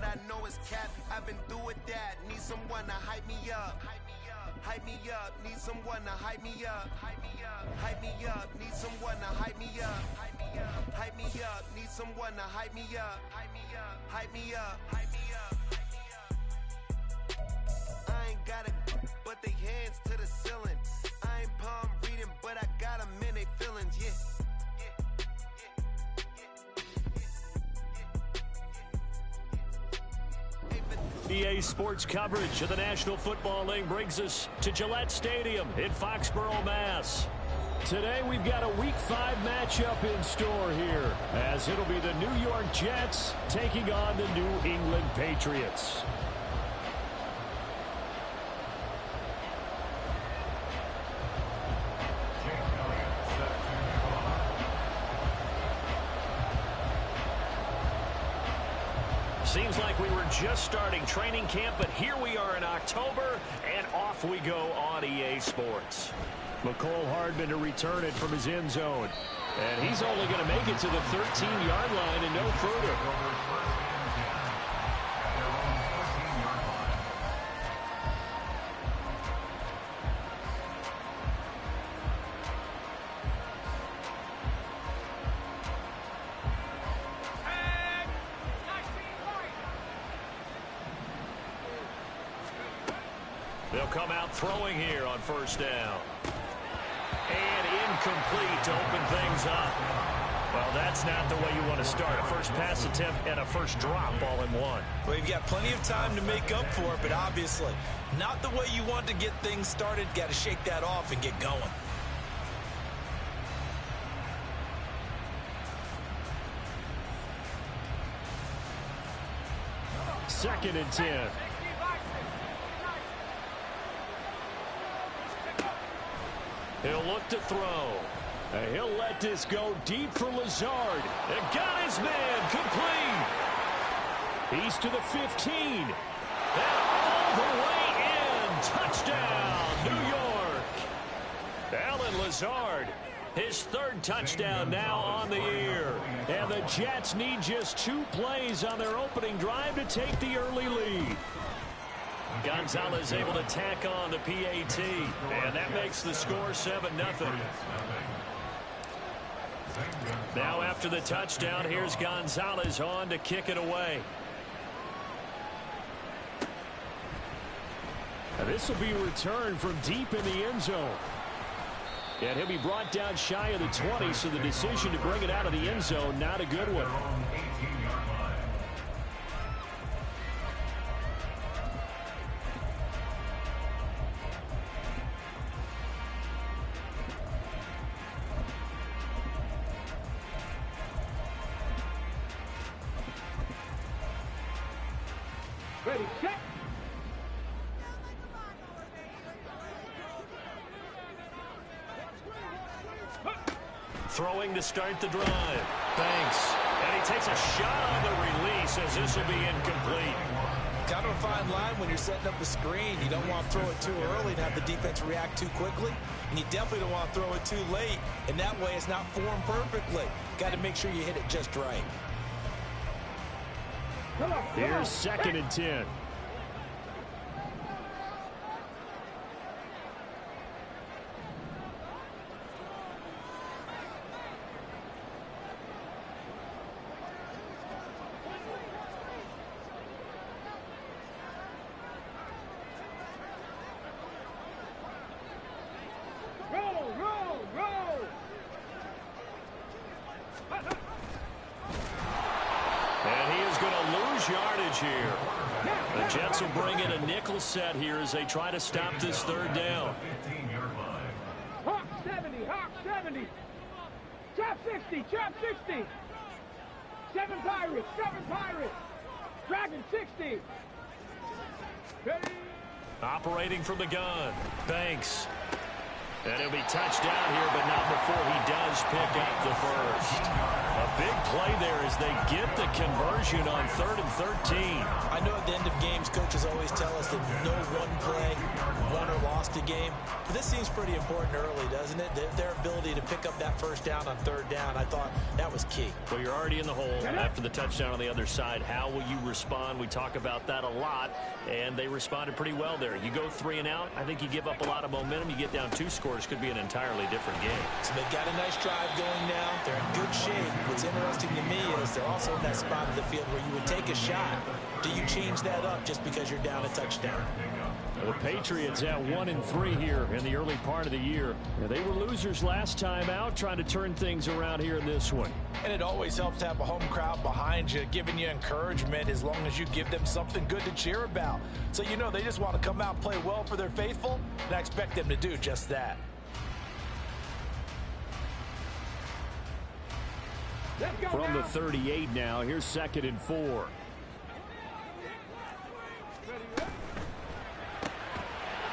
but I know it's cap. I've been through with that. Need someone to hype me up. Hype me up. Need someone to hype me up. Hype me up. Need someone to hype me up. Hype me up. Need someone to hype me up. Hype me up. I ain't got it, but they hands to the ceiling. I ain't palm reading, but I got them in they feelings, yeah. EA Sports coverage of the National Football League brings us to Gillette Stadium in Foxborough, Mass. Today we've got a Week 5 matchup in store here, as it'll be the New York Jets taking on the New England Patriots. Seems like we were just starting training camp, but here we are in October, and off we go on EA Sports. McCole Hardman to return it from his end zone. And he's only going to make it to the 13-yard line and no further. They'll come out throwing here on first down. And incomplete to open things up. Well, that's not the way you want to start. A first pass attempt and a first drop all in one. Well, you've got plenty of time to make up for it, but obviously not the way you want to get things started. Got to shake that off and get going. Second and 10. He'll look to throw. He'll let this go deep for Lazard. And got his man complete. He's to the 15. And all the way in. Touchdown, New York. Alan Lazard, his third touchdown now on the year. And the Jets need just 2 plays on their opening drive to take the early lead. Gonzalez able to tack on the PAT, and that makes the score 7-0. Now after the touchdown, here's Gonzalez on to kick it away. And this will be returned from deep in the end zone. And he'll be brought down shy of the 20, so the decision to bring it out of the end zone, not a good one. Ready, set. Throwing to start the drive. Banks. And he takes a shot on the release as this will be incomplete. Kind of a fine line when you're setting up a screen. You don't want to throw it too early and have the defense react too quickly. And you definitely don't want to throw it too late. And that way it's not formed perfectly. Got to make sure you hit it just right. Here's second and 10. Here. The Jets will bring in a nickel set here as they try to stop this third down. Hawk 70, Hawk 70. Trap 60, trap 60. 7 Pirates, 7 Pirates. Dragon 60. Ready. Operating from the gun. Banks. And he'll be touched down here, but not before he does pick up the first. A big play there as they get the conversion on 3rd and 13. I know at the end of games, coaches always tell us that no one play won or lost a game. But this seems pretty important early, doesn't it? Their ability to pick up that first down on 3rd down, I thought that was key. Well, you're already in the hole after the touchdown on the other side. How will you respond? We talk about that a lot, and they responded pretty well there. You go 3 and out, I think you give up a lot of momentum. You get down 2 scores, could be an entirely different game. So they've got a nice drive going now. They're in good shape. What's interesting to me is they're also in that spot of the field where you would take a shot. Do you change that up just because you're down a touchdown? The Patriots at 1-3 here in the early part of the year. They were losers last time out, trying to turn things around here in this one. And it always helps to have a home crowd behind you, giving you encouragement as long as you give them something good to cheer about. So you know they just want to come out and play well for their faithful, and I expect them to do just that. From the 38 now, here's 2nd and 4.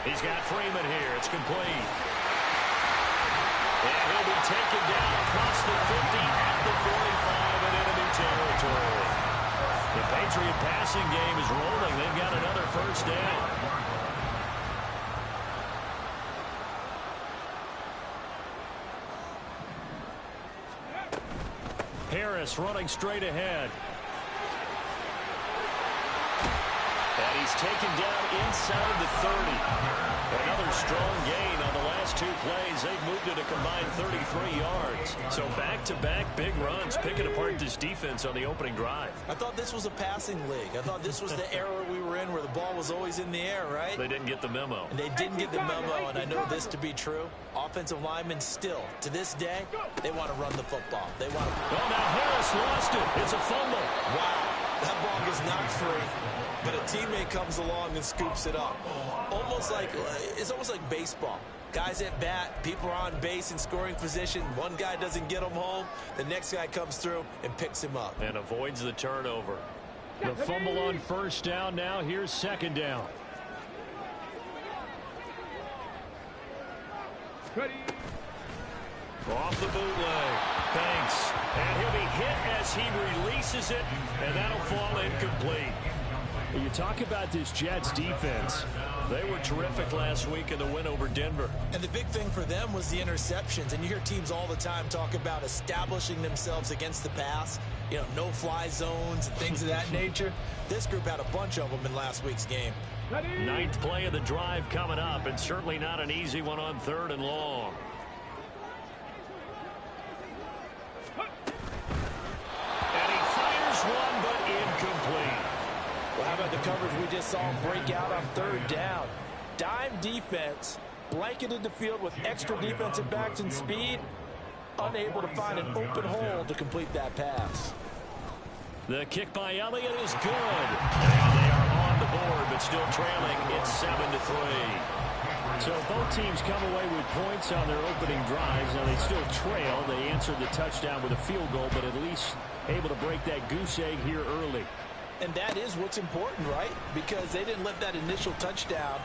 He's got Freeman here. It's complete. And he'll be taken down across the 50 at the 45 in enemy territory. The Patriot passing game is rolling. They've got another first down. Harris running straight ahead. And he's taken down inside the 30. Another strong gain on the last 2 plays. They've moved it a combined 33 yards. So back-to-back big runs, picking apart this defense on the opening drive. I thought this was a passing league. I thought this was the era we were in where the ball was always in the air, right? They didn't get the memo. And they didn't get the memo, and I know this to be true. Offensive linemen still, to this day, they want to run the football. They want to... Well, now Harris lost it. It's a fumble. Wow. That ball gets knocked free, but a teammate comes along and scoops it up. It's almost like baseball. Guys at bat, people are on base in scoring position. One guy doesn't get him home. The next guy comes through and picks him up. And avoids the turnover. The fumble on 1st down now. Here's 2nd down. Off the bootleg. Thanks. And he'll be hit as he releases it, and that'll fall incomplete. You talk about this Jets defense. They were terrific last week in the win over Denver. And the big thing for them was the interceptions. And you hear teams all the time talk about establishing themselves against the pass. You know, no-fly zones and things of that nature. This group had a bunch of them in last week's game. 9th play of the drive coming up, and certainly not an easy one on 3rd and long. And he fires one, but incomplete. Well, how about the coverage we just saw break out on 3rd down? Dime defense, blanketed the field with extra defensive backs and speed, unable to find an open hole to complete that pass. The kick by Elliott is good. And they are on the board, but still trailing. It's 7-3. So both teams come away with points on their opening drives. Now they still trail. They answered the touchdown with a field goal, but at least able to break that goose egg here early. And that is what's important, right? Because they didn't let that initial touchdown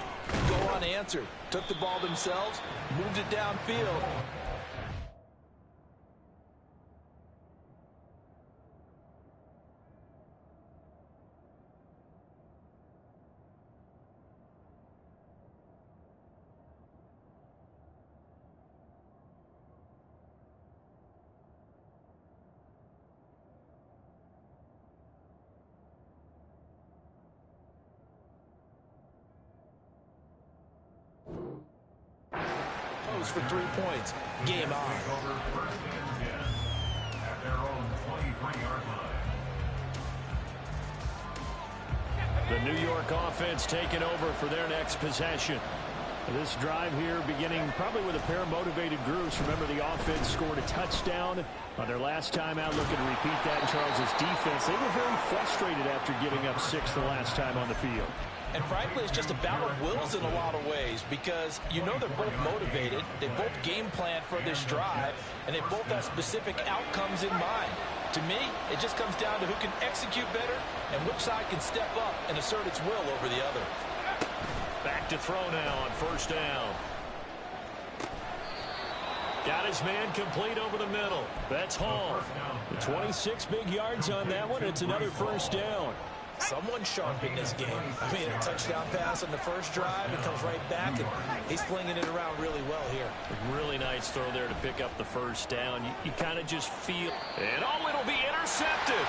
go unanswered. Took the ball themselves, moved it downfield. For 3 points. Game on. The New York offense taking over for their next possession. This drive here beginning probably with a pair of motivated groups. Remember, the offense scored a touchdown on their last time out. Looking to repeat that in Charles's defense. They were very frustrated after giving up 6 the last time on the field. And frankly, it's just a battle of wills in a lot of ways because you know they're both motivated. They both game plan for this drive, and they both have specific outcomes in mind. To me, it just comes down to who can execute better and which side can step up and assert its will over the other. Back to throw now on 1st down. Got his man complete over the middle. That's Hall. 26 big yards on that one. It's another first down. Someone sharp in this game. I mean, a touchdown pass on the first drive. It comes right back, and he's flinging it around really well here. A really nice throw there to pick up the first down. You kind of just feel. And oh, it'll be intercepted.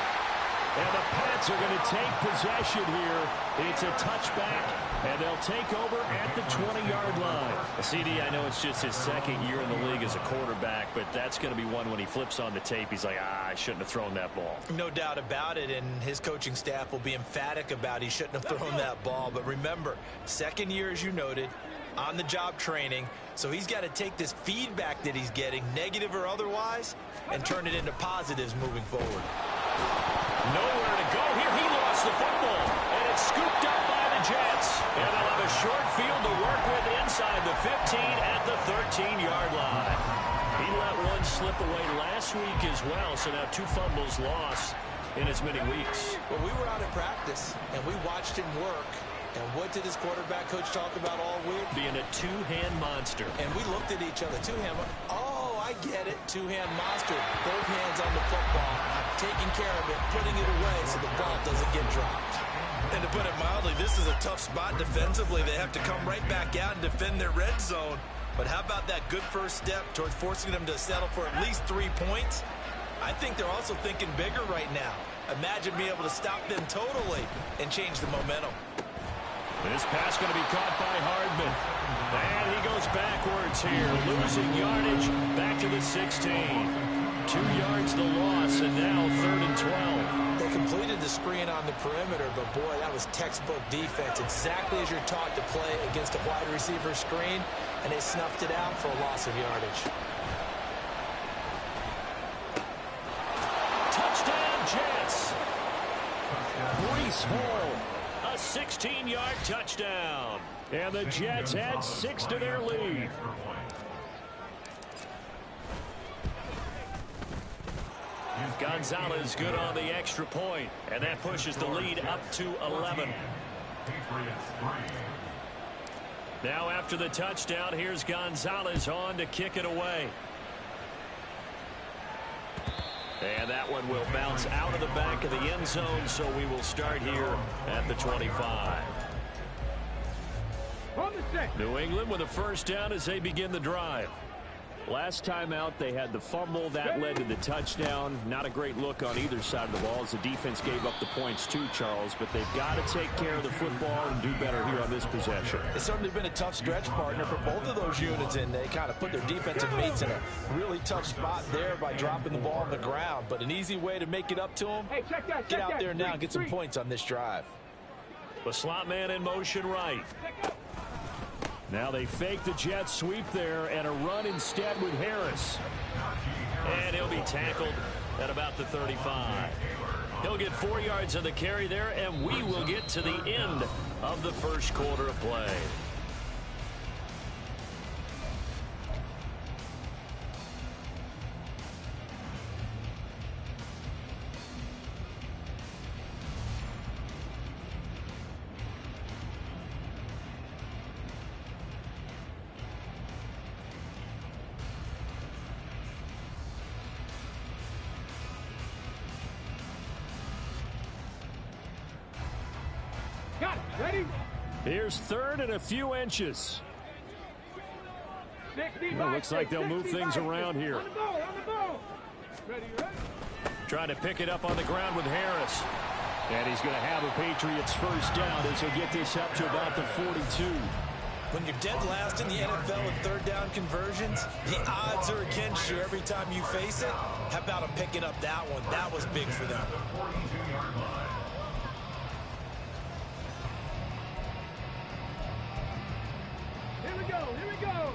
And the Pats are going to take possession here. It's a touchback, and they'll take over at the 20-yard line. CD, I know it's just his second year in the league as a quarterback, but that's going to be one when he flips on the tape. He's like, I shouldn't have thrown that ball. No doubt about it, and his coaching staff will be emphatic about he shouldn't have thrown that ball. But remember, second year, as you noted, on-the-job training, so he's got to take this feedback that he's getting, negative or otherwise, and turn it into positives moving forward. Nowhere to go here. He lost the football, and it's scooped up by the Jets. And they'll have a short field to work with inside the 15 at the 13-yard line. He let one slip away last week as well, so now 2 fumbles lost in as many weeks. Well, we were out at practice, and we watched him work. And what did his quarterback coach talk about all week? Being a two-hand monster. And we looked at each other. Two-hand. Oh, I get it. Two-hand monster. Both hands on the football, taking care of it, putting it away so the ball doesn't get dropped. And to put it mildly, this is a tough spot defensively. They have to come right back out and defend their red zone. But how about that good first step towards forcing them to settle for at least 3 points? I think they're also thinking bigger right now. Imagine being able to stop them totally and change the momentum. This pass going to be caught by Hardman. And he goes backwards here, losing yardage back to the 16. 2 yards the loss, and now 3rd and 12. They completed the screen on the perimeter, but boy, that was textbook defense. Exactly as you're taught to play against a wide receiver screen, and they snuffed it out for a loss of yardage. Touchdown, Jets. Breece Hall. A 16-yard touchdown. And the Jets add 6 to their lead. Gonzalez good on the extra point, and that pushes the lead up to 11. Now after the touchdown, here's Gonzalez on to kick it away. And that one will bounce out of the back of the end zone, so we will start here at the 25. New England with a first down as they begin the drive. Last time out, they had the fumble. That led to the touchdown. Not a great look on either side of the ball as the defense gave up the points too, Charles. But they've got to take care of the football and do better here on this possession. It's certainly been a tough stretch, partner, for both of those units, and they kind of put their defensive mates in a really tough spot there by dropping the ball on the ground. But an easy way to make it up to them, get out there now and get some points on this drive. The slot man in motion right. Now they fake the jet sweep there and a run instead with Harris. And he'll be tackled at about the 35. He'll get 4 yards on the carry there, and we will get to the end of the first quarter of play. Ready? Here's 3rd and a few inches. Well, looks like they'll move things around here. On the ball. Ready? Trying to pick it up on the ground with Harris. And he's going to have a Patriots first down as he'll get this up to about the 42. When you're dead last in the NFL with 3rd down conversions, the odds are against you every time you face it. How about them picking up that one? That was big for them. Here we go.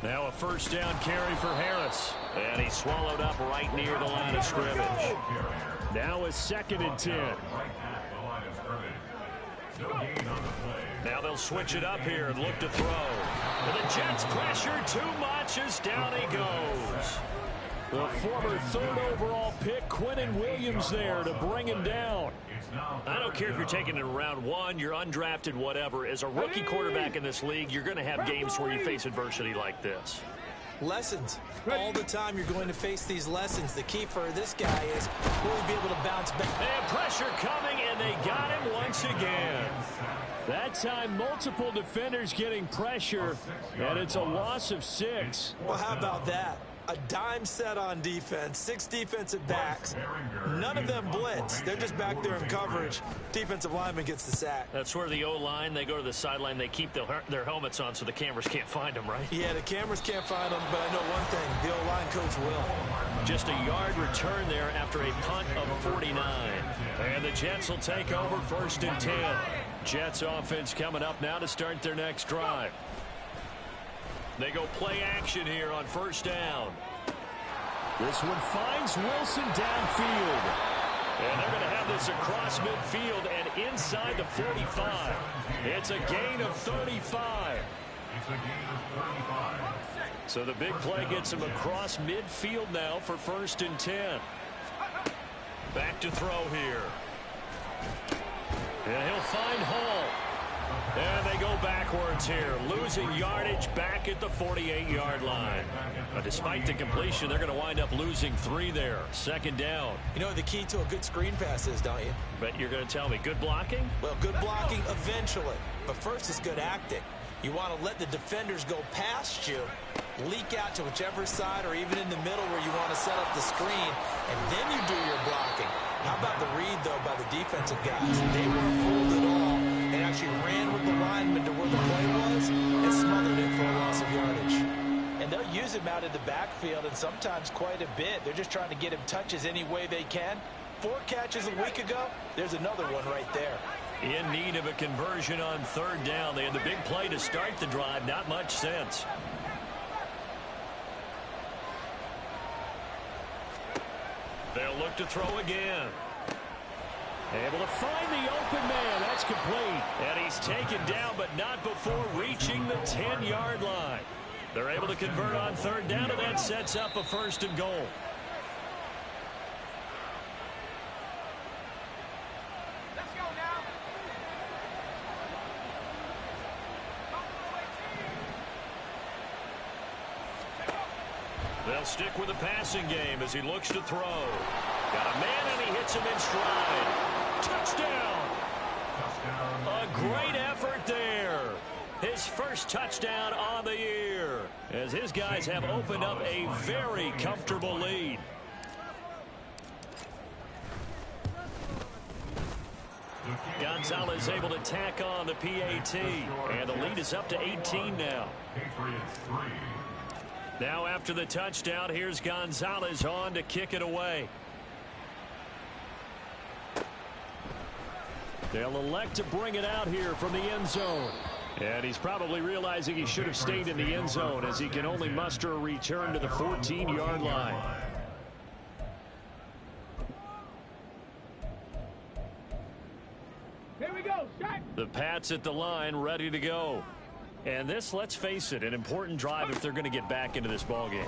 Now a first down carry for Harris. And he's swallowed up right near the line of scrimmage. Now a 2nd and 10. Now they'll switch it up here and look to throw. And the Jets pressure too much as down he goes. The former third overall pick, Quinnen Williams, there to bring him down. I don't care if you're taking it in round one, you're undrafted, whatever. As a rookie quarterback in this league, you're going to have games where you face adversity like this. Lessons. All the time you're going to face these lessons. The key for this guy is will he be able to bounce back? And pressure coming, and they got him once again. That time, multiple defenders getting pressure, and it's a loss of 6. Well, how about that? A dime set on defense, 6 defensive backs. None of them blitz. They're just back there in coverage. Defensive lineman gets the sack. That's where the O-line, they go to the sideline, they keep their helmets on so the cameras can't find them, right? Yeah, the cameras can't find them, but I know one thing. The O-line coach will. Just a yard return there after a punt of 49. And the Jets will take over 1st and 10. Jets offense coming up now to start their next drive. They go play action here on 1st down. This one finds Wilson downfield. And they're going to have this across midfield and inside the 45. It's a gain of 35. So the big play gets him across midfield now for 1st and 10. Back to throw here. And he'll find Hall. And they go backwards here, losing yardage back at the 48-yard line. But despite the completion, they're going to wind up losing 3 there. 2nd down. You know what the key to a good screen pass is, don't you? But you're going to tell me, good blocking? Well, good blocking eventually. But first is good acting. You want to let the defenders go past you, leak out to whichever side or even in the middle where you want to set up the screen, and then you do your blocking. How about the read, though, by the defensive guys? They weren't fooled at all. They actually ran with the lineman to where the play was and smothered it for a loss of yardage. And they'll use him out in the backfield, and sometimes quite a bit. They're just trying to get him touches any way they can. 4 catches a week ago, there's another one right there. In need of a conversion on 3rd down. They had the big play to start the drive. Not much sense. They'll look to throw again. Able to find the open man. That's complete. And he's taken down, but not before reaching the 10-yard line. They're able to convert on 3rd down, and that sets up a 1st and goal. Let's go now. They'll stick with the passing game as he looks to throw. Got a man, and he hits him in stride. Touchdown! A great effort there. His first touchdown on the year as his guys have opened up a very comfortable lead. Gonzalez able to tack on the PAT, and the lead is up to 18 now. Now after the touchdown, here's Gonzalez on to kick it away. They'll elect to bring it out here from the end zone. And he's probably realizing he should have stayed in the end zone as he can only muster a return to the 14-yard line. Here we go, shot. The Pats at the line, ready to go. And this, let's face it, an important drive if they're going to get back into this ballgame.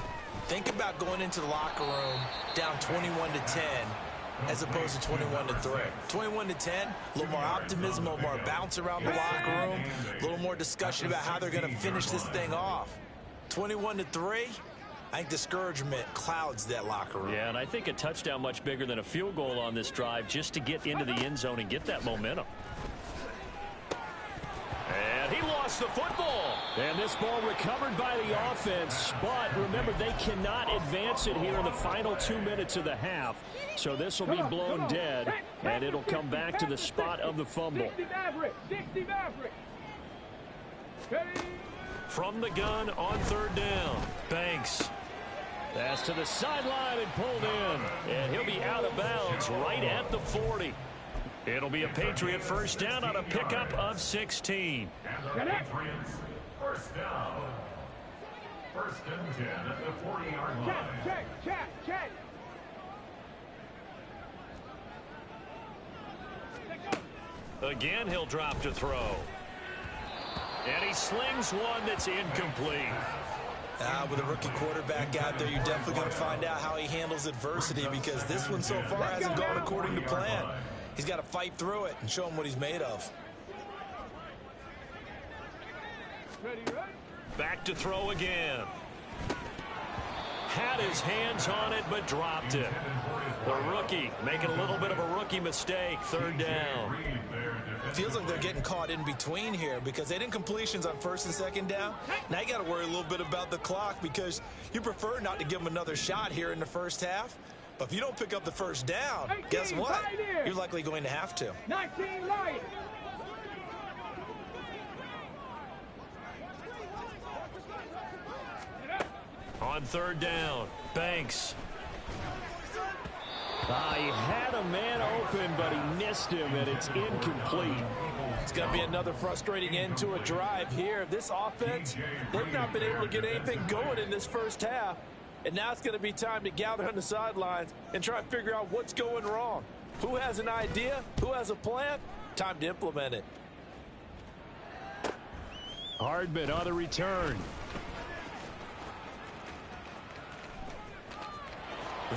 Think about going into the locker room down 21-10 as opposed to 21-3. 21-10, a little more optimism, a little more bounce around the locker room, a little more discussion about how they're going to finish this thing off. 21-3, I think discouragement clouds that locker room. Yeah, and I think a touchdown much bigger than a field goal on this drive just to get into the end zone and get that momentum. And he lost the football. And this ball recovered by the offense. But remember, they cannot advance it here in the final 2 minutes of the half. So this will be blown dead. And it'll come back to the spot of the fumble. 60 Maverick. 60 Maverick. Ready? From the gun on 3rd down. Banks. Pass to the sideline and pulled in. And he'll be out of bounds right at the 40. It'll be a Patriot 1st down on a pickup of 16. Get it. First down. 1st and 10 at the 40-yard line. Check. Again, he'll drop to throw. And he slings one that's incomplete. With a rookie quarterback out there, you're definitely going to find out how he handles adversity, because this one so far hasn't gone according to plan. He's got to fight through it and show him what he's made of. Back to throw again. Had his hands on it, but dropped it. The rookie making a little bit of a rookie mistake. Third down. Feels like they're getting caught in between here, because they didn't completions on first and second down. Now you got to worry a little bit about the clock, because you prefer not to give them another shot here in the first half. But if you don't pick up the first down, guess what? You're likely going to have to. 19 Lions. On third down, Banks. He had a man open, but he missed him, and it's incomplete. It's going to be another frustrating end to a drive here. This offense, they've not been able to get anything going in this first half. And now it's going to be time to gather on the sidelines and try and figure out what's going wrong. Who has an idea? Who has a plan? Time to implement it. Hardman on the return.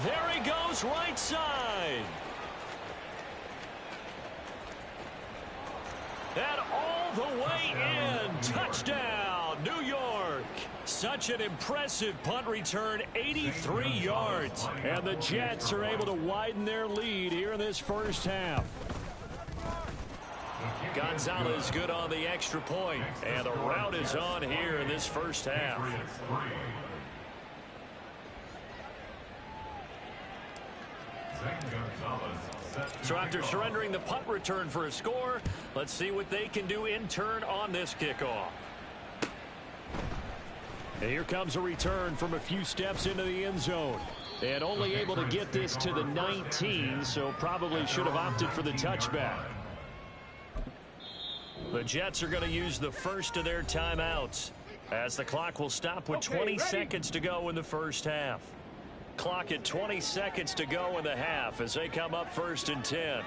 There he goes, right side. And all the way in. Touchdown, New York. Such an impressive punt return, 83 yards. And the Jets are able to widen their lead here in this first half. Gonzalez good on the extra point. And the route is on here in this first half. So after surrendering the punt return for a score, let's see what they can do in turn on this kickoff. And here comes a return from a few steps into the end zone. And only able to get this to the 19, so probably should have opted for the touchback. The Jets are going to use the first of their timeouts, as the clock will stop with 20 seconds to go in the first half. Clock at 20 seconds to go in the half as they come up first and 10.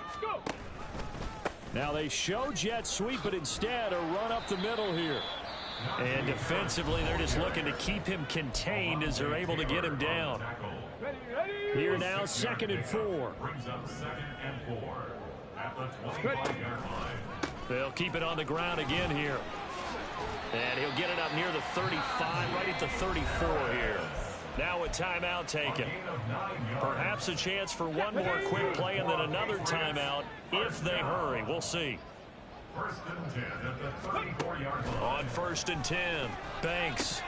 Now they show jet sweep, but instead a run up the middle here. And defensively, they're just looking to keep him contained as they're able to get him down. Here now, 2nd and 4. Brings up 2nd and 4 at the 25-yard line. They'll keep it on the ground again here. And he'll get it up near the 35, right at the 34 here. Now a timeout taken. Perhaps a chance for one more quick play and then another timeout if they hurry. We'll see. 1st and 10 at the 34-yard line. On 1st and 10, Banks.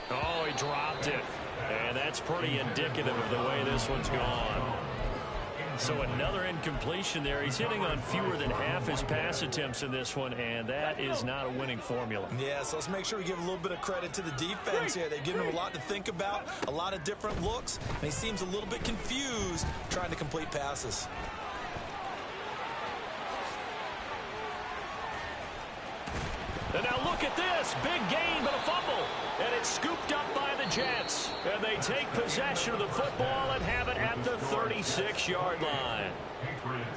Oh, he dropped it. And that's pretty indicative of the way this one's gone. So another incompletion there. He's hitting on fewer than half his pass attempts in this one, and that is not a winning formula. Yeah, so let's make sure we give a little bit of credit to the defense here. They've given him a lot to think about, a lot of different looks, and he seems a little bit confused trying to complete passes. And now look at this. Big gain, but a fumble. And it's scooped up by the Jets. And they take possession of the football and have it at the 36-yard line.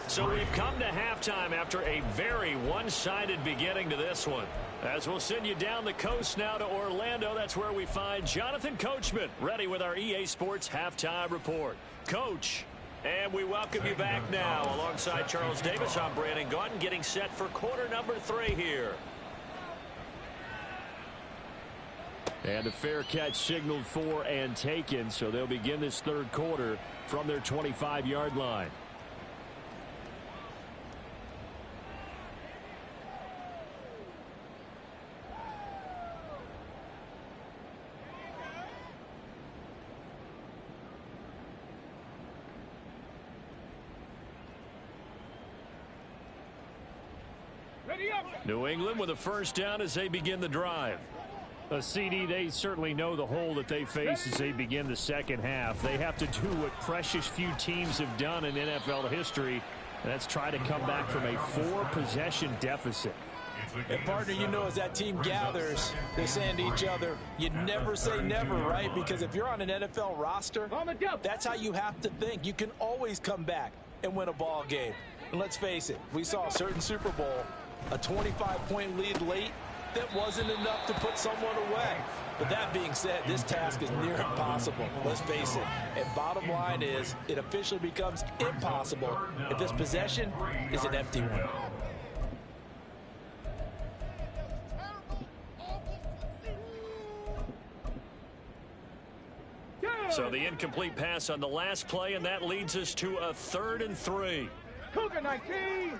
So we've come to halftime after a very one-sided beginning to this one. As we'll send you down the coast now to Orlando, that's where we find Jonathan Coachman ready with our EA Sports Halftime Report. Coach, and we welcome you back now. Alongside Charles Davis, I'm Brandon Gaudin, getting set for quarter number 3 here. And a fair catch signaled for and taken, so they'll begin this third quarter from their 25-yard line. New England with a first down as they begin the drive. A CD, they certainly know the hole that they face as they begin the second half. They have to do what precious few teams have done in NFL history, and that's try to come back from a 4-possession deficit. And partner, you know, as that team gathers, they're saying to each other, you never say never, right? Because if you're on an NFL roster, that's how you have to think. You can always come back and win a ball game. And let's face it, we saw a certain Super Bowl, a 25-point lead late, that wasn't enough to put someone away. But that being said, this task is near impossible. Let's face it. And bottom line is, it officially becomes impossible if this possession is an empty one. So the incomplete pass on the last play, and that leads us to a 3rd and 3. Cougar 19.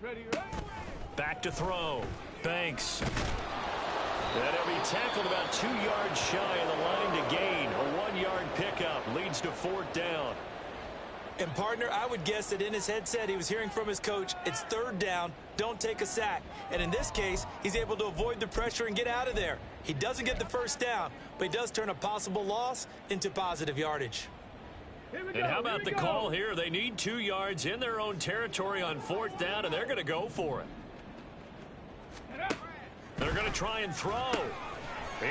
Ready, ready. Back to throw. Banks. And he'll be tackled about 2 yards shy of the line to gain. A 1-yard pickup leads to 4th down. And partner, I would guess that in his headset he was hearing from his coach, it's 3rd down, don't take a sack. And in this case, he's able to avoid the pressure and get out of there. He doesn't get the 1st down, but he does turn a possible loss into positive yardage. And how about the call here? They need 2 yards in their own territory on 4th down, and they're going to go for it. They're going to try and throw.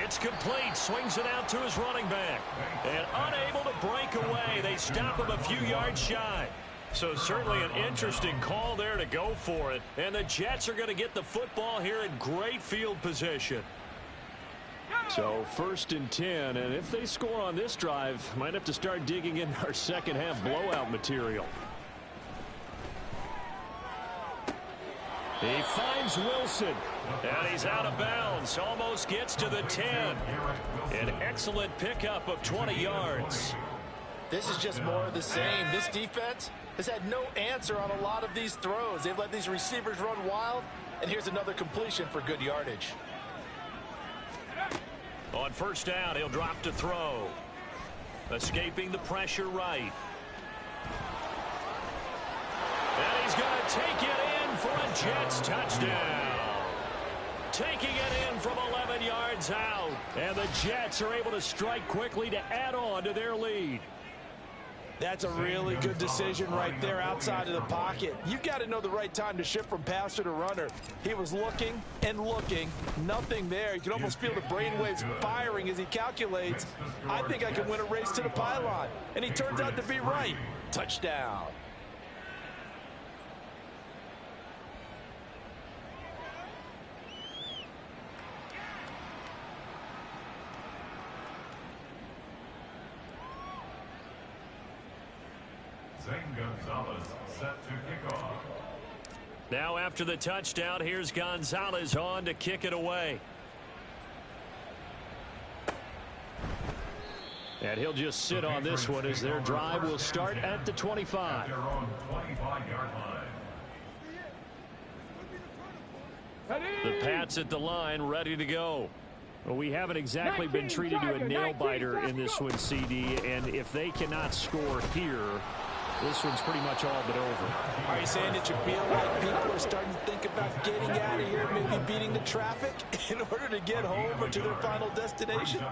It's complete. Swings it out to his running back. And unable to break away. They stop him a few yards shy. So certainly an interesting call there to go for it. And the Jets are going to get the football here in great field position. So 1st and 10. And if they score on this drive, might have to start digging in our second half blowout material. He finds Wilson, and he's out of bounds. Almost gets to the 10. An excellent pickup of 20 yards. This is just more of the same. This defense has had no answer on a lot of these throws. They've let these receivers run wild, and here's another completion for good yardage. On 1st down, he'll drop to throw. Escaping the pressure right. And he's going to take it in for a Jets touchdown. Taking it in from 11 yards out. And the Jets are able to strike quickly to add on to their lead. That's a really good decision right there outside of the pocket. You've got to know the right time to shift from passer to runner. He was looking and looking. Nothing there. You can almost feel the brainwaves firing as he calculates, I think I can win a race to the pylon. And he turns out to be right. Touchdown. Gonzalez set to kick off. Now after the touchdown, here's Gonzalez on to kick it away. And he'll just sit on this one as their drive will start at the 25. Their own 25-yard line. The Pats at the line, ready to go. Well, we haven't exactly been treated to a nail-biter in this one, CD, and if they cannot score here, this one's pretty much all but over. Are you saying that you feel like people are starting to think about getting out of here, maybe beating the traffic in order to get home or to their final destination?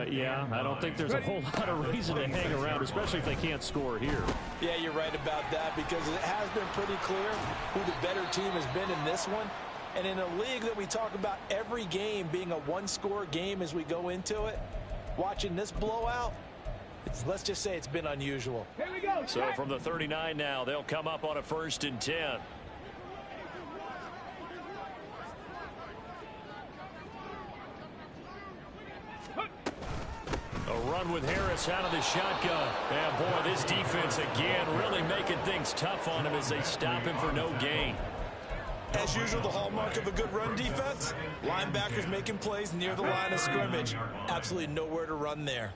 Yeah, I don't think there's a whole lot of reason to hang around, especially if they can't score here. Yeah, you're right about that because it has been pretty clear who the better team has been in this one. And in a league that we talk about every game being a one-score game as we go into it, watching this blowout, let's just say it's been unusual. Here we go. So from the 39 now, they'll come up on a 1st and 10. A run with Harris out of the shotgun. And boy, this defense again really making things tough on him as they stop him for no gain. As usual, the hallmark of a good run defense, linebackers making plays near the line of scrimmage. Absolutely nowhere to run there.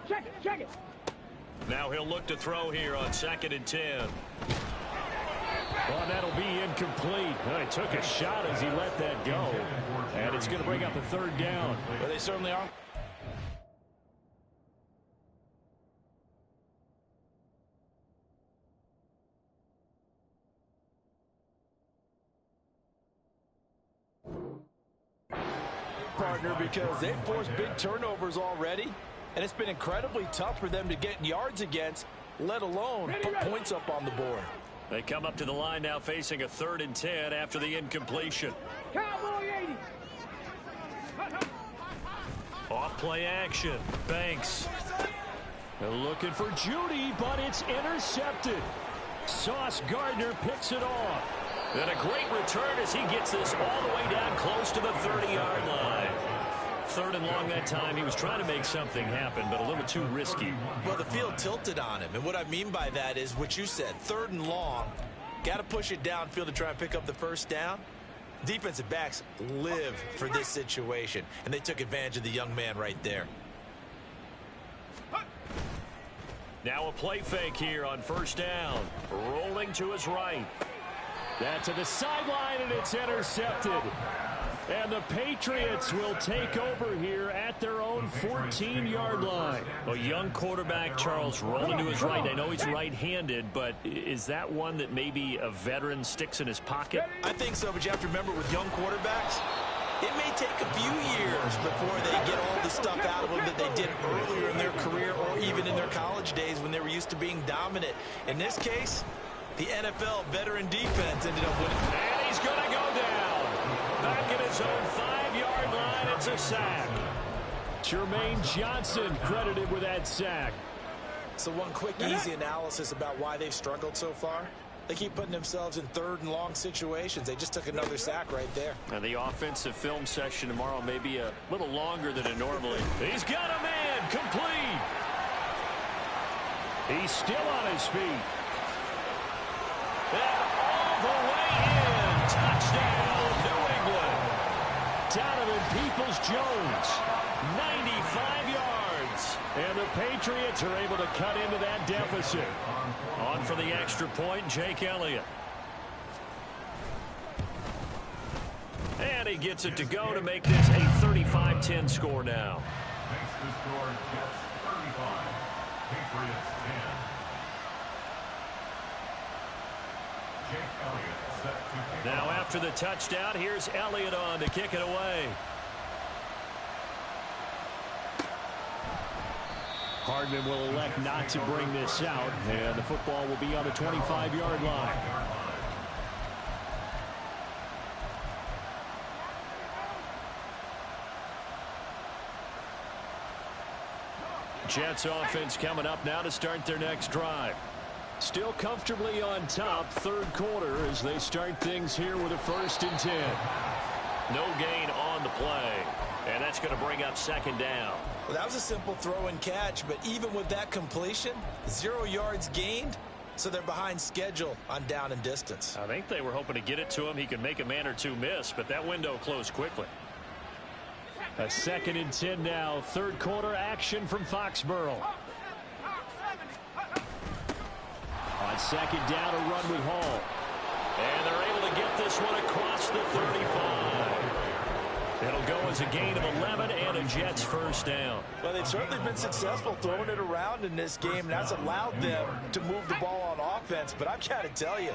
Check it, check it. Now he'll look to throw here on 2nd and 10. Well, that'll be incomplete. Well, he took a shot as he let that go. And it's going to bring up a 3rd down. Well, they certainly are. Partner, because they've forced big turnovers already, and it's been incredibly tough for them to get yards against, let alone put points up on the board. They come up to the line now facing a 3rd and 10 after the incompletion. Cowboy 80. Off play action. Banks. They're looking for Judy, but it's intercepted. Sauce Gardner picks it off. And a great return as he gets this all the way down close to the 30-yard line. 3rd and long that time. He was trying to make something happen, but a little too risky. Well, the field tilted on him, and what I mean by that is what you said, 3rd and long. Got to push it downfield to try and pick up the first down. Defensive backs live for this situation, and they took advantage of the young man right there. Now a play fake here on 1st down. Rolling to his right. That to the sideline, and it's intercepted. And the Patriots will take over here at their own 14-yard line. A young quarterback, Charles, rolling to his right. I know he's right-handed, but is that one that maybe a veteran sticks in his pocket? I think so, but you have to remember with young quarterbacks, it may take a few years before they get all the stuff out of them that they did earlier in their career or even in their college days when they were used to being dominant. In this case, the NFL veteran defense ended up winning. And he's going to go down. Back at his own 5-yard line, it's a sack. Jermaine Johnson credited with that sack. So one quick, easy analysis about why they've struggled so far. They keep putting themselves in 3rd and long situations. They just took another sack right there. And the offensive film session tomorrow may be a little longer than it normally. He's got a man complete. He's still on his feet. And all the way in. Touchdown, New England. Donovan Peoples-Jones, 95 yards. And the Patriots are able to cut into that deficit. On for the extra point, Jake Elliott. And he gets it to go to make this a 35-10 score now. Makes the score Jets 35, Patriots 10. Jake Elliott set to kick Now off. after the touchdown, here's Elliott on to kick it away. Hardman will elect not to bring this out, and the football will be on the 25-yard line. Jets offense coming up now to start their next drive. Still comfortably on top, 3rd quarter as they start things here with a 1st and 10. No gain on the play, and that's going to bring up 2nd down. Well, that was a simple throw and catch, but even with that completion, 0 yards gained, so they're behind schedule on down and distance. I think they were hoping to get it to him. He could make a man or two miss, but that window closed quickly. A 2nd and 10 now. 3rd quarter action from Foxborough. On 2nd down, a run with Hall. And they're able to get this one across the 35. It'll go as a gain of 11 and a Jets 1st down. Well, they've certainly been successful throwing it around in this game, and that's allowed them to move the ball on offense. But I've got to tell you,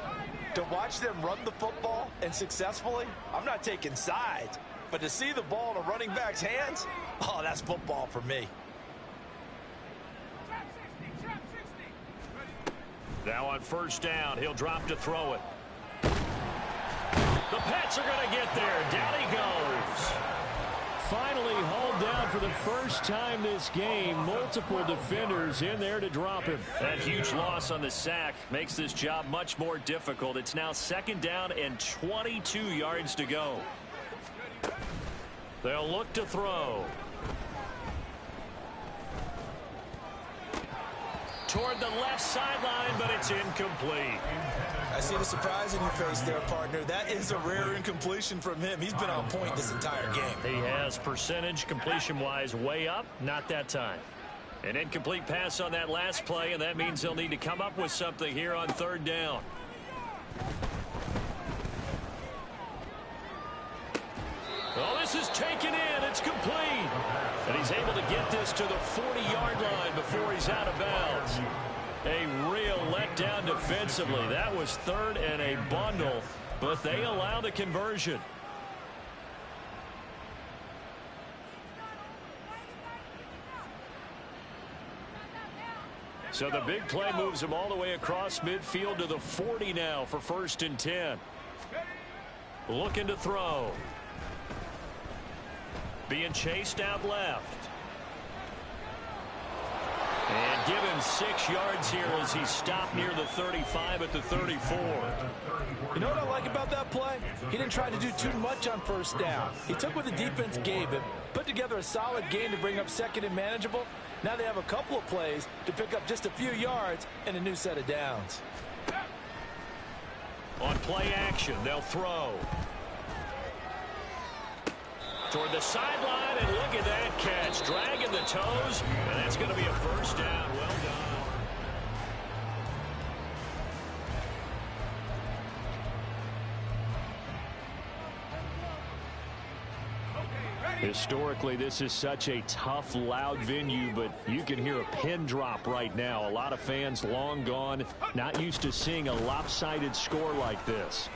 to watch them run the football and successfully, I'm not taking sides. But to see the ball in a running back's hands, oh, that's football for me. Now on 1st down, he'll drop to throw it. The Pats are going to get there. Down he goes. Finally hauled down for the first time this game. Multiple defenders in there to drop him. That huge loss on the sack makes this job much more difficult. It's now 2nd down and 22 yards to go. They'll look to throw. Toward the left sideline, but it's incomplete. I see the surprise in your face there, partner. That is a rare incompletion from him. He's been on point this entire game. He has percentage completion-wise way up, not that time. An incomplete pass on that last play, and that means they'll need to come up with something here on 3rd down. Oh, this is taken in. It's complete. And he's able to get this to the 40-yard line before he's out of bounds. A real letdown defensively. That was 3rd and a bundle, but they allow the conversion. So the big play moves him all the way across midfield to the 40 now for 1st and 10. Looking to throw. Being chased out left. And give him 6 yards here as he stopped near the 35 at the 34. You know what I like about that play? He didn't try to do too much on first down. He took what the defense gave him, put together a solid game to bring up second and manageable. Now they have a couple of plays to pick up just a few yards and a new set of downs. On play action, they'll throw. Toward the sideline, and look at that catch. Dragging the toes, and that's going to be a first down. Well done. Historically, this is such a tough, loud venue, but you can hear a pin drop right now. A lot of fans long gone, not used to seeing a lopsided score like this.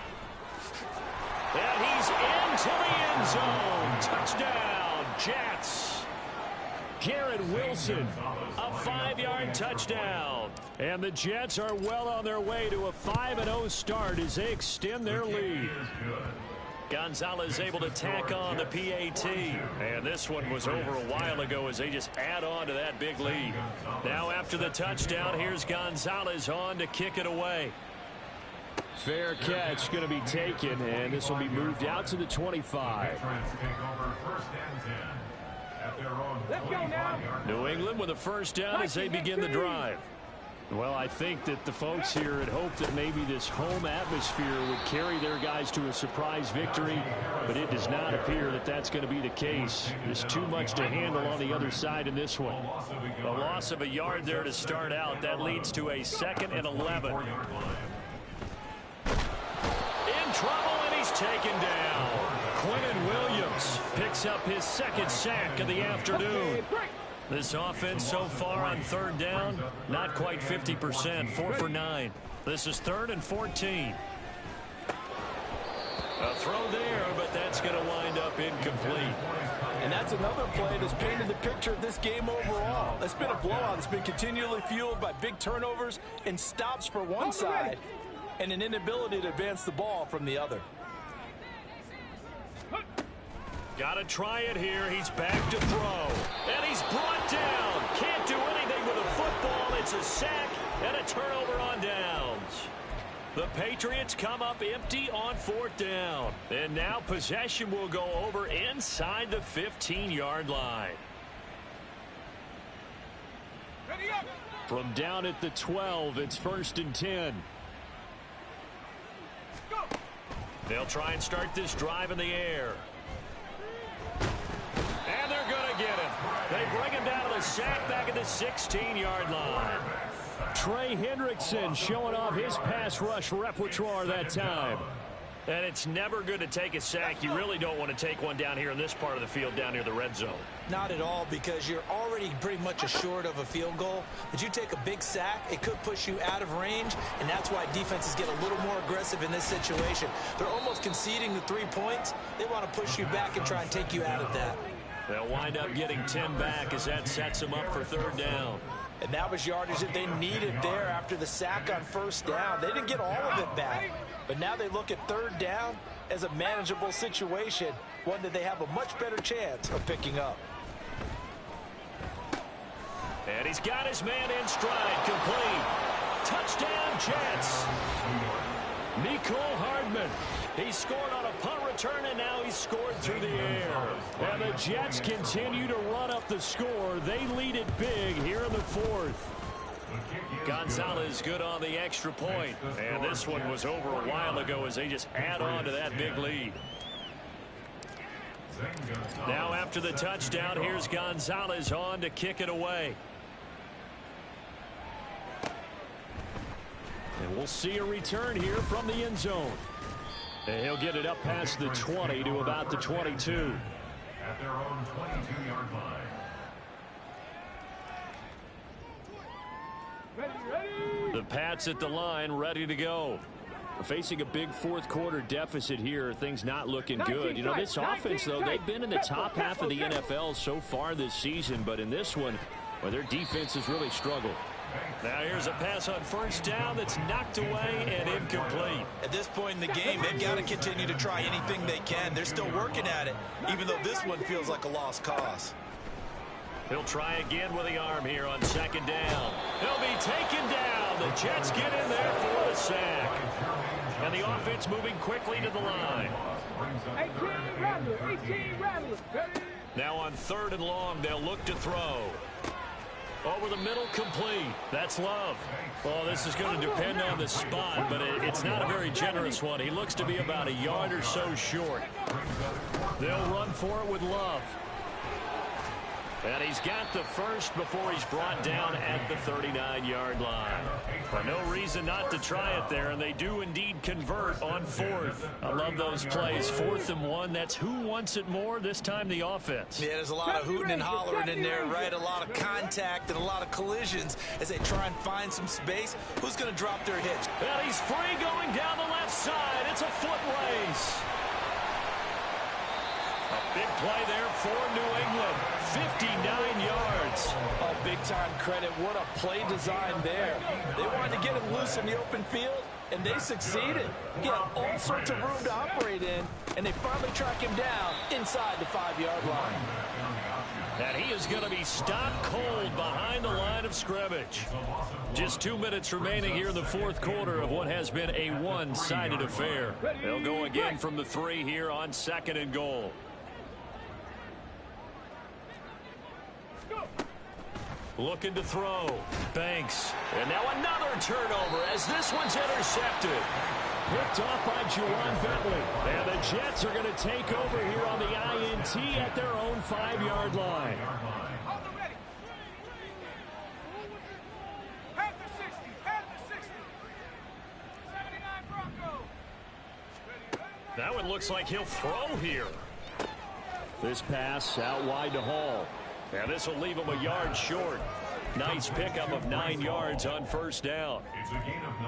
And he's into the end zone. Touchdown, Jets. Garrett Wilson, a 5-yard touchdown. And the Jets are well on their way to a 5-0 start as they extend their lead. Gonzalez able to tack on the PAT. And this one was over a while ago as they just add on to that big lead. Now after the touchdown, here's Gonzalez on to kick it away. Fair catch going to be taken, and this will be moved out to the 25. Let's go now. New England with a first down as they begin the drive. Well, I think that the folks here had hoped that maybe this home atmosphere would carry their guys to a surprise victory, but it does not appear that that's going to be the case. There's too much to handle on the other side in this one. A loss of a yard there to start out. That leads to a 2nd and 11. In trouble, and he's taken down. Quentin Williams picks up his 2nd sack of the afternoon. This offense so far on 3rd down, not quite 50%, 4 for 9. This is 3rd and 14. A throw there, but that's going to wind up incomplete. And that's another play that's painted the picture of this game overall. It's been a blowout. It's been continually fueled by big turnovers and stops for one side and an inability to advance the ball from the other. Got to try it here. He's back to throw. And he's brought down. Can't do anything with a football. It's a sack and a turnover on downs. The Patriots come up empty on 4th down. And now possession will go over inside the 15-yard line. From down at the 12, it's 1st and 10. They'll try and start this drive in the air. And they're going to get him. They bring him down to the sack back at the 16-yard line. Trey Hendrickson showing off his pass rush repertoire that time. And it's never good to take a sack. You really don't want to take one down here in this part of the field, down near the red zone. Not at all, because you're already pretty much assured of a field goal. But you take a big sack, it could push you out of range, and that's why defenses get a little more aggressive in this situation. They're almost conceding the 3 points. They want to push you back and try and take you out of that. They'll wind up getting 10 back as that sets them up for 3rd down. And that was yardage that they needed there after the sack on 1st down. They didn't get all of it back. But now they look at 3rd down as a manageable situation, one that they have a much better chance of picking up. And he's got his man in stride, complete. Touchdown, Jets. Mecole Hardman. He scored on a punt return, and now he's scored through the air. And the Jets continue to run up the score. They lead it big here in the 4th. Gonzalez good on the extra point. And this one was over a while ago as they just add on to that big lead. Now after the touchdown, here's Gonzalez on to kick it away. And we'll see a return here from the end zone. And he'll get it up past the 20 to about the 22. At their own 22-yard line. The Pats at the line, ready to go. We're facing a big 4th quarter deficit here. Things not looking good. You know, this offense, though, they've been in the top half of the NFL so far this season. But in this one, well, their defense has really struggled. Now here's a pass on 1st down that's knocked away and incomplete. At this point in the game, they've got to continue to try anything they can. They're still working at it, even though this one feels like a lost cause. He'll try again with the arm here on second down. He'll be taken down. The Jets get in there for the sack. And the offense moving quickly to the line. 18 Rattler. Now on 3rd and long, they'll look to throw. Over the middle, complete. That's Love. Well, this is going to depend on the spot, but it's not a very generous one. He looks to be about a yard or so short. They'll run for it with Love. And he's got the first before he's brought down at the 39-yard line. But no reason not to try it there, and they do indeed convert on 4th. I love those plays. 4th and 1, that's who wants it more, this time the offense. Yeah, there's a lot of hooting and hollering in there, right? A lot of contact and a lot of collisions as they try and find some space. Who's going to drop their hitch? Well, he's free going down the left side. It's a foot race. A big play there for New England. 59 yards. Oh, big-time credit. What a play design there. They wanted to get him loose in the open field, and they succeeded. He had all sorts of room to operate in, and they finally track him down inside the 5-yard line. And he is going to be stopped cold behind the line of scrimmage. Just 2 minutes remaining here in the 4th quarter of what has been a one-sided affair. They'll go again from the 3 here on 2nd and goal. Looking to throw. Banks. And now another turnover as this one's intercepted. Picked off by Juwan Bentley. And the Jets are going to take over here on the INT at their own 5-yard line. That one looks like he'll throw here. This pass out wide to Hall. And this will leave him a yard short. Nice pickup of 9 yards on 1st down.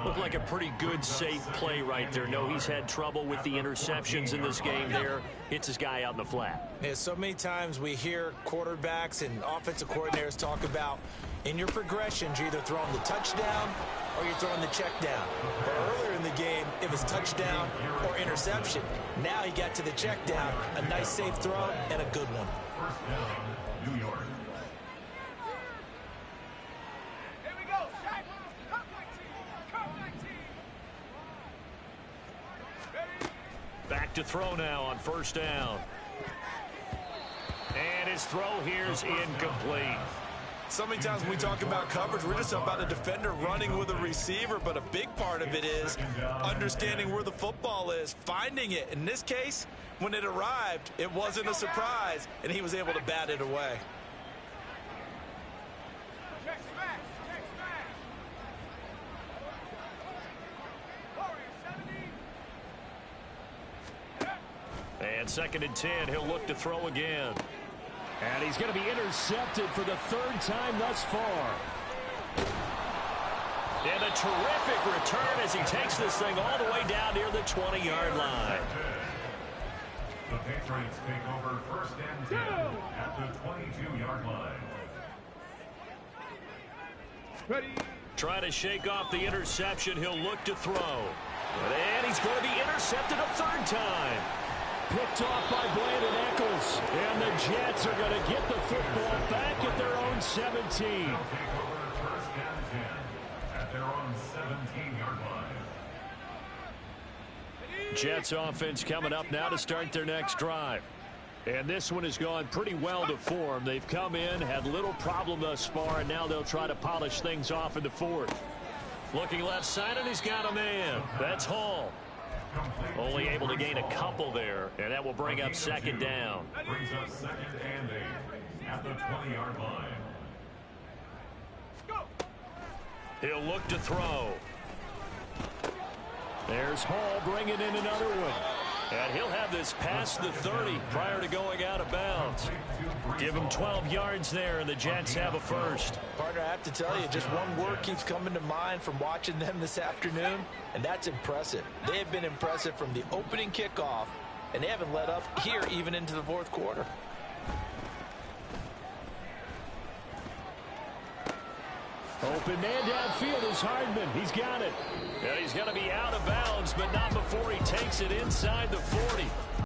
Looked like a pretty good, safe play right there. No, he's had trouble with the interceptions in this game there. Hits his guy out in the flat. Yeah, so many times we hear quarterbacks and offensive coordinators talk about in your progressions, you're either throwing the touchdown or you're throwing the check down. But earlier in the game, it was touchdown or interception. Now he got to the check down. A nice, safe throw and a good one. First down, New York. Back to throw now on 1st down. And his throw here's incomplete. So many times when we talk about coverage, we're just about a defender running with a receiver, but a big part of it is understanding where the football is, finding it. In this case, when it arrived, it wasn't a surprise, and he was able to bat it away. And 2nd and 10, he'll look to throw again. And he's going to be intercepted for the 3rd time thus far. And a terrific return as he takes this thing all the way down near the 20-yard line. The Patriots take over 1st and 10 at the 22-yard line. Ready. Trying to shake off the interception, he'll look to throw. And he's going to be intercepted a 3rd time. Picked off by Brandon Eccles. And the Jets are going to get the football back at their own 17. They'll take over 1st and 10 at their own 17-yard line. Jets offense coming up now to start their next drive. And this one has gone pretty well to form. They've come in, had little problem thus far, and now they'll try to polish things off in the 4th. Looking left side, and he's got a man. That's Hall. Only able to gain a couple there, and that will bring up 2nd down. Brings up 2nd and 8 at the 20-yard line. He'll look to throw. There's Hall bringing in another one. And he'll have this past the 30 prior to going out of bounds. Give him 12 yards there, and the Jets have a first. Partner, I have to tell you, just one word keeps coming to mind from watching them this afternoon, and that's impressive. They have been impressive from the opening kickoff, and they haven't let up here even into the 4th quarter. Open man downfield is Hardman. He's got it. And he's going to be out of bounds, but not before he takes it inside the 40.